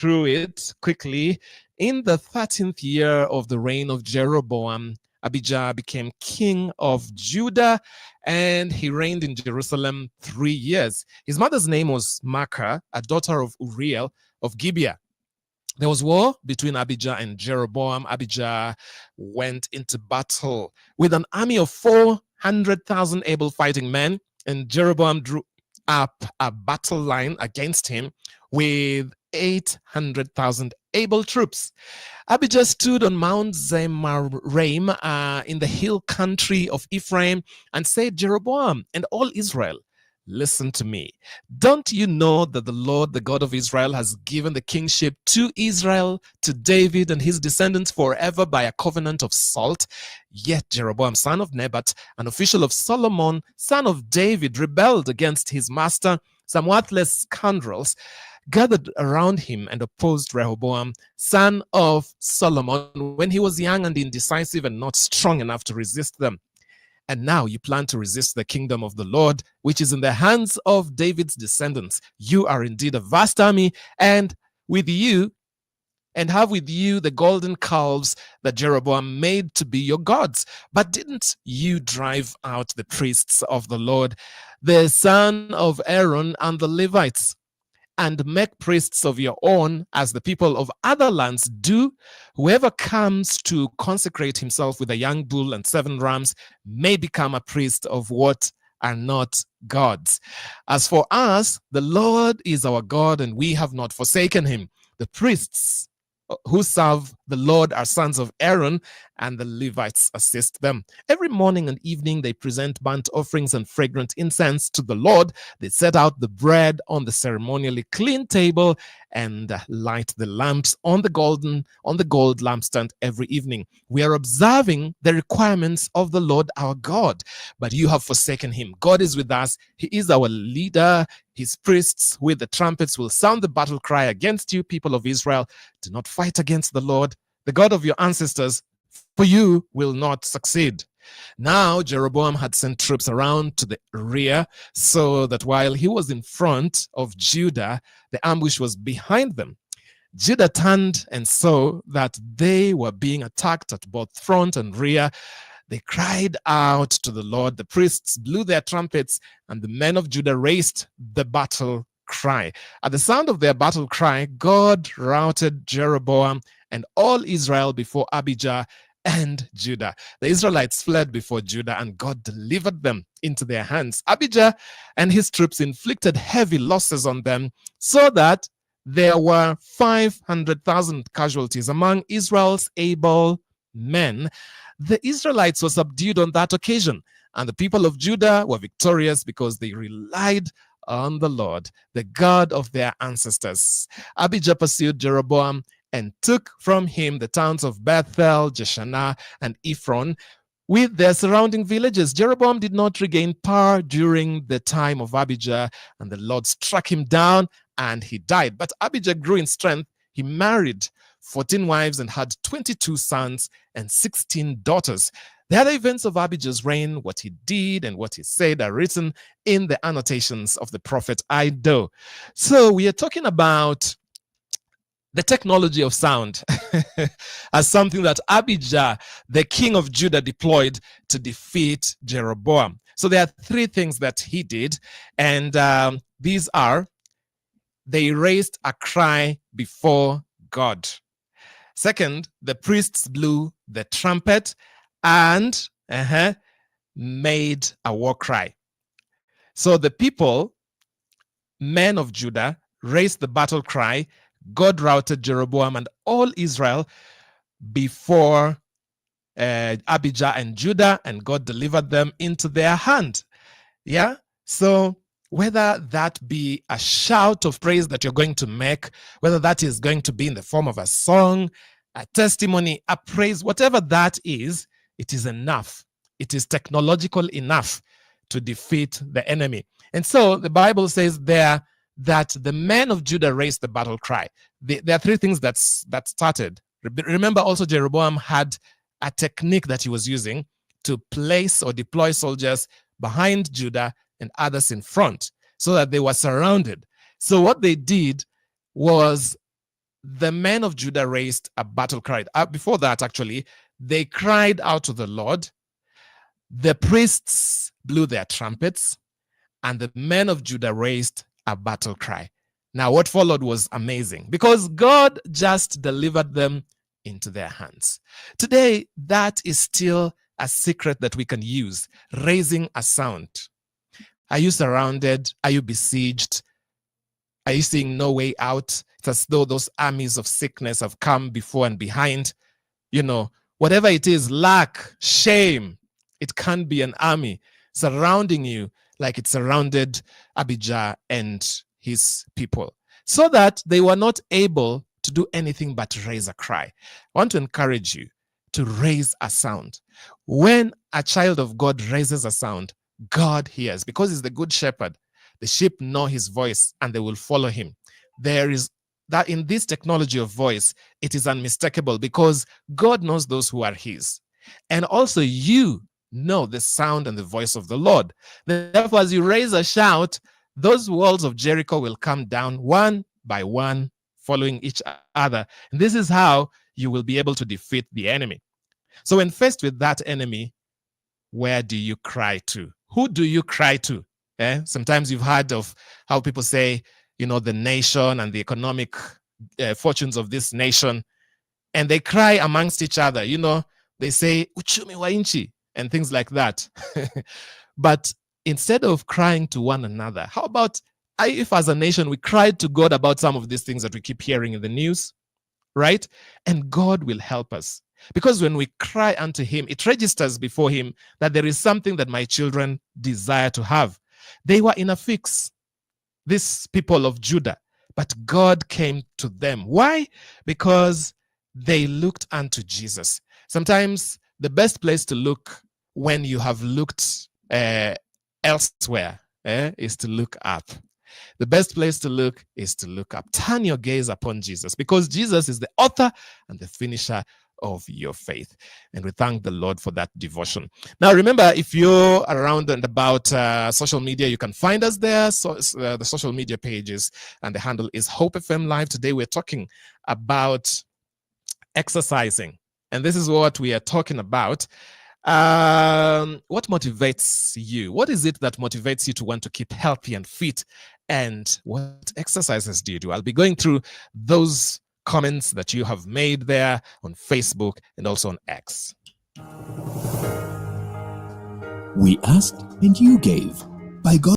through it quickly. In the 13th year of the reign of Jeroboam, Abijah became king of Judah, and he reigned in Jerusalem 3 years. His mother's name was Maacah, a daughter of Uriel of Gibeah. There was war between Abijah and Jeroboam. Abijah went into battle with an army of 400,000 able fighting men, and Jeroboam drew up a battle line against him with 800,000 able troops. Abijah stood on Mount Zemaraim in the hill country of Ephraim and said, Jeroboam and all Israel, listen to me. Don't you know that the Lord, the God of Israel, has given the kingship to Israel, to David and his descendants forever by a covenant of salt? Yet Jeroboam, son of Nebat, an official of Solomon, son of David, rebelled against his master. Some worthless scoundrels gathered around him and opposed Rehoboam, son of Solomon, when he was young and indecisive and not strong enough to resist them. And now you plan to resist the kingdom of the Lord, which is in the hands of David's descendants. You are indeed a vast army, and have with you the golden calves that Jeroboam made to be your gods. But didn't you drive out the priests of the Lord, the son of Aaron, and the Levites, and make priests of your own, as the people of other lands do? Whoever comes to consecrate himself with a young bull and 7 rams may become a priest of what are not gods. As for us, the Lord is our God, and we have not forsaken him. The priests who serve the Lord are sons of Aaron, and the Levites assist them. Every morning and evening they present burnt offerings and fragrant incense to the Lord. They set out the bread on the ceremonially clean table and light the lamps on the gold lampstand every evening. We are observing the requirements of the Lord our God, but you have forsaken him. God is with us. He is our leader. His priests with the trumpets will sound the battle cry against you, people of Israel. Do not fight against the Lord, the God of your ancestors, for you will not succeed. Now Jeroboam had sent troops around to the rear, so that while he was in front of Judah, the ambush was behind them. Judah turned and saw that they were being attacked at both front and rear. They cried out to the Lord. The priests blew their trumpets, and the men of Judah raised the battle cry. At the sound of their battle cry, God routed Jeroboam and all Israel before Abijah and Judah. The Israelites fled before Judah, and God delivered them into their hands. Abijah and his troops inflicted heavy losses on them, so that there were 500,000 casualties among Israel's able men. The Israelites were subdued on that occasion, and the people of Judah were victorious because they relied on the Lord, the God of their ancestors. Abijah pursued Jeroboam and took from him the towns of Bethel, Jeshanah, and Ephron, with their surrounding villages. Jeroboam did not regain power during the time of Abijah, and the Lord struck him down, and he died. But Abijah grew in strength. He married 14 wives and had 22 sons and 16 daughters. The other events of Abijah's reign, what he did and what he said, are written in the annotations of the prophet Iddo. So we are talking about the technology of sound as something that Abijah, the king of Judah, deployed to defeat Jeroboam. So there are 3 things that he did, and these are: they raised a cry before God. Second, the priests blew the trumpet and made a war cry. So the people, men of Judah, raised the battle cry. God routed Jeroboam and all Israel before Abijah and Judah, and God delivered them into their hand. Yeah? So whether that be a shout of praise that you're going to make, whether that is going to be in the form of a song, a testimony, a praise, whatever that is, it is enough. It is technological enough to defeat the enemy. And so the Bible says there that the men of Judah raised the battle cry. There are 3 things that started. Remember also, Jeroboam had a technique that he was using to place or deploy soldiers behind Judah and others in front, so that they were surrounded. So what they did was the men of Judah raised a battle cry. Before that, actually, they cried out to the Lord. The priests blew their trumpets, and the men of Judah raised a battle cry. Now, what followed was amazing because God just delivered them into their hands. Today, that is still a secret that we can use, raising a sound. Are you surrounded? Are you besieged? Are you seeing no way out? It's as though those armies of sickness have come before and behind. You know, whatever it is, lack, shame, it can be an army surrounding you like it surrounded Abijah and his people, so that they were not able to do anything but raise a cry. I want to encourage you to raise a sound. When a child of God raises a sound, God hears because he's the good shepherd. The sheep know his voice and they will follow him. There is that in this technology of voice, it is unmistakable because God knows those who are his. And also you know the sound and the voice of the Lord. Therefore, as you raise a shout, those walls of Jericho will come down one by one, following each other. And this is how you will be able to defeat the enemy. So when faced with that enemy, where do you cry to? Who do you cry to? Sometimes you've heard of how people say, you know, the nation and the economic fortunes of this nation, and they cry amongst each other. You know, they say, uchumi wa nchi, and things like that. But instead of crying to one another, how about if as a nation we cried to God about some of these things that we keep hearing in the news, right? And God will help us. Because when we cry unto him, it registers before him that there is something that my children desire to have. They were in a fix, these people of Judah, but God came to them. Why? Because they looked unto Jesus. Sometimes the best place to look when you have looked elsewhere is to look up. The best place to look is to look up. Turn your gaze upon Jesus because Jesus is the author and the finisher of your faith. And we thank the Lord for that devotion. Now, remember, if you're around and about social media, you can find us there. So the social media pages and the handle is Hope FM Live. Today, we're talking about exercising. And this is what we are talking about. What motivates you? What is it that motivates you to want to keep healthy and fit? And what exercises do you do? I'll be going through those comments that you have made there on Facebook and also on X. We asked and you gave. By God.